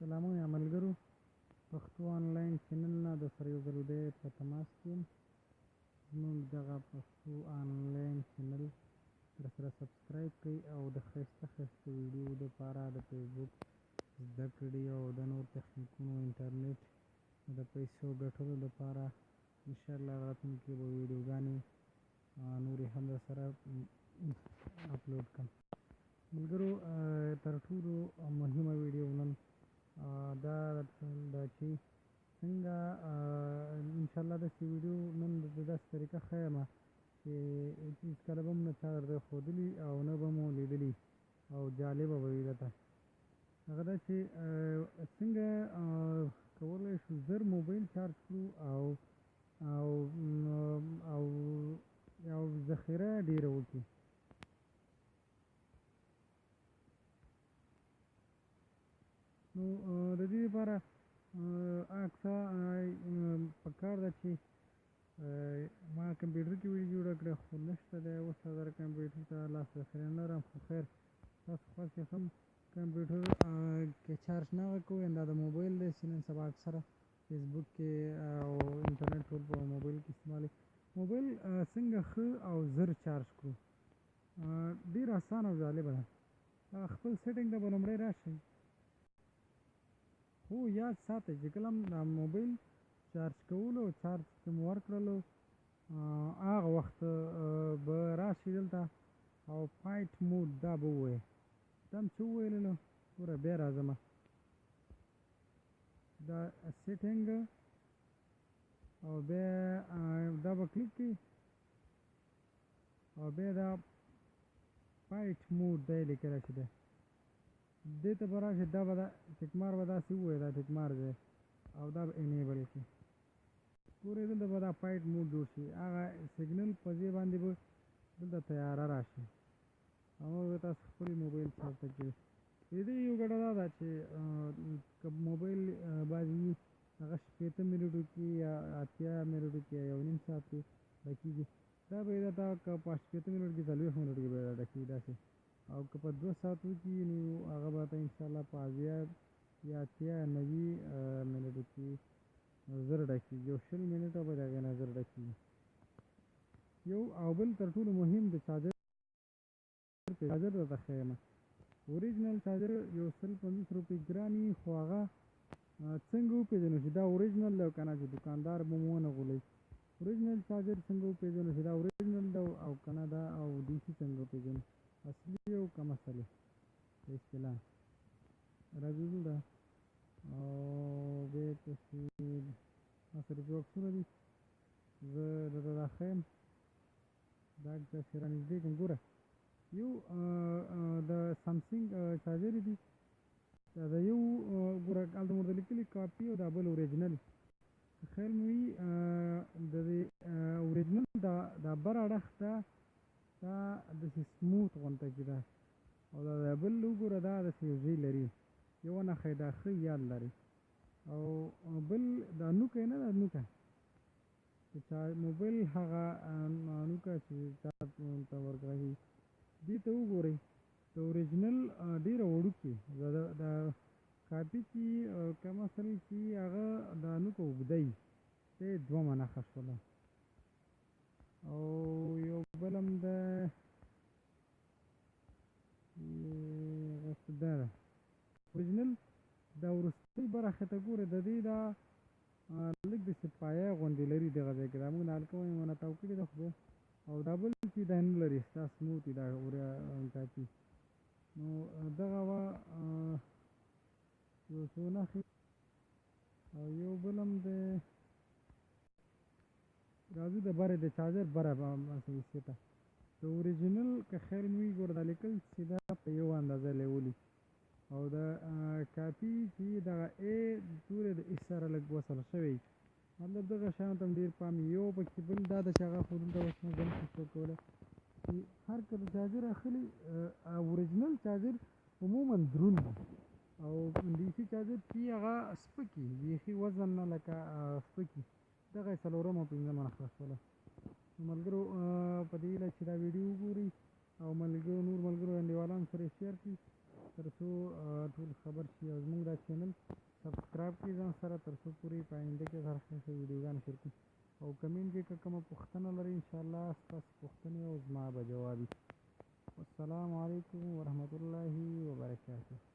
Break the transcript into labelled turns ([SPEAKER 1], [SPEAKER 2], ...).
[SPEAKER 1] سلامونه ملګرو، پښتو آنلاین چینل نه د سره یو ځل بیا په تماس کې یم. زموږ دغه پښتو آنلاین چینل سره سبسکرایب کړئ او د ښایسته ښایسته ویډیو دپاره د فیسبوک زده کړې او د نور تخنیکونو انټرنیټ د پیسو ګټلو لپاره انشاءالله راتلونکي به ویډیوګانې نورې هم درسره اپلوډ کړم. ملګرو، تر ټولو مهمه ویډیو نن دا چې څنګه انشاءالله داسې ویډیو نن د داسې طریقه ښیم چې هېڅکله به مو نه چا درته ښودلي او نه به مو لیدلي او جالبه به وي درته. هغه دا چې څنګه کولی شو زر موبایل چارج کړو او ذخیره ډېره وکړي. نو د دې لپاره اکثر پکار ده چې ما کمپیوټر کې ویډیو جوړه کړه خو نشته دی اوس در کمپیوټر ته لاس ذخیره نه لرم. خو خیر تاسو خوښ هم کمپیوټر کې چارج نه ورکوئ، دا د موبایل دی چې نن سبا اکثره فیسبوک کې او انټرنیټ ټول په موبایل کې استعمالوي. موبایل څنګه ښه او زر چارج کړو؟ ډېر اسانه او جالبه ده. خپل سیټینګ ته به لومړی راشئ. خو یاد ساتئ چې کله هم دا موبایل چارج کولو او چارج چې مو ورکړلو هغه وخت به راشئ دلته او فایټ مود دا به ووایئ. دا مې چې وویللو ګوره بیا راځم. دا سیټینګ او بیا دا به کلیک کړئ او بیا دا فایټ مود دی لیکلی چې دی دې ته به راشئ. دا به ټیک مار به داسې ووایي دا ټیک مار دی او دا به انیبل کړئ. ګورئ دلته به دا فایټ مود جوړ شي. هغه سیګنل په ځای باندې به دلته تیاره راشي او به تاسو خپل موبایل چارج ته کړئ. د دې یو ګټه دا ده چې که موبایل بعضې وي هغه 80 منټو کې یا 80 منټو کې یا 1.5 ساعت کې ډکېږي. دا به یې درته که په 80 منټو کې 40 منټو کې به یې ډکېږي داسې. او که په 2 ساعتو کې نو هغه به ته انشاءالله په 80 یا 80 یا 90 منټو کې زر ډکېږي. یو 20 منټه به د هغې نه زر ډکېږي. یو او بل تر ټولو مهم د چارجر درته ښیم. اوریجنل چارجر یو 150 روپۍ ګران وي خو هغه څنګه وپېژنو چې دا اوریجنل دی او که نه، چې دوکاندار به مو ونه غولوي. اوریجنل چارجر څنګه وپېژنو چې دا اوریجنل دی او که نه دا او ډي سي څنګه وپېژنو، اصلي او کم اصلي په اصطلاح راځو دلته او بیا پسې ما سره څو عکسونه دي زه درته دا ښیم. دا عکس داسې رانږدې کړم. ګوره یو د سامسنګ چارجر دي. دا د یو ګوره هلته مو ورته لیکلي کاپي او دا بل اوریجنل. که خیال مو وي د دې اوریجنل دا بر اړخ ته دا داسې سموت غونته کې ده او دا بل وګوره دا داسې یو ځای لري، یوه نښه یې دا ښه یاد لري. او بل دا نوکه یې نه ده، نوکه د موبایل هغه نوکه چې چارج ته ورکوي دې ته وګورئ. د اوریجنل ډېره وړوکې د کاپي چې کم اصل چې هغه دا نوکه اوږده وي دا یې 2 نښه شوله. او یو بل هم ده دا ده اوریجنل. دا وروستۍ برخې ته ګورئ د دې دا لږ داسې پایه غوندې لري دغه ځای کې. دا موږ د هلکه وایو مونه تاو کړې ده خو او دا بل چې دا نه لري دا سموت وي دا کاپي. نو دغه وه یو څو نښې. او یو بل هم دی راځو د برې د چارجر بره حصې ته. د اوریجنل که خیال مو وي ګوره دا لیکل چې دا په یو اندازه لیولي او د کاپي چې دغه ای تورې د ای سره لږ وصل شوی. مطلب دغه شیانو ته هم ډېر پام وي. یو پکې بل دا ده چې هغه خو دلته اوس نه ځم څه کولی چې هر کله چارجر اخلي اوریجنل چارجر عموما دروند وي او ډي سي چارجر چې هغه سپک وي بیخي وزن نه لکه سپک وي. دغه یې 4 او 5 نښه شوله. ملګرو په دې هیله چې دا ویډیو وګورئ او نور ملګرو انډیوالانو سره یې شیر کړي تر څو ټول خبر شي او زموږ دا چینل سبسکرایب کړئ ځان سره تر څو پورې په آینده کې هر څه ویډیوګانې شیر کړو او کمنټ کې که کومه پوښتنه لرئ انشاءالله ستاسو پوښتنې او زما به جواب وي. والسلام علیکم ورحمة الله وبرکاته.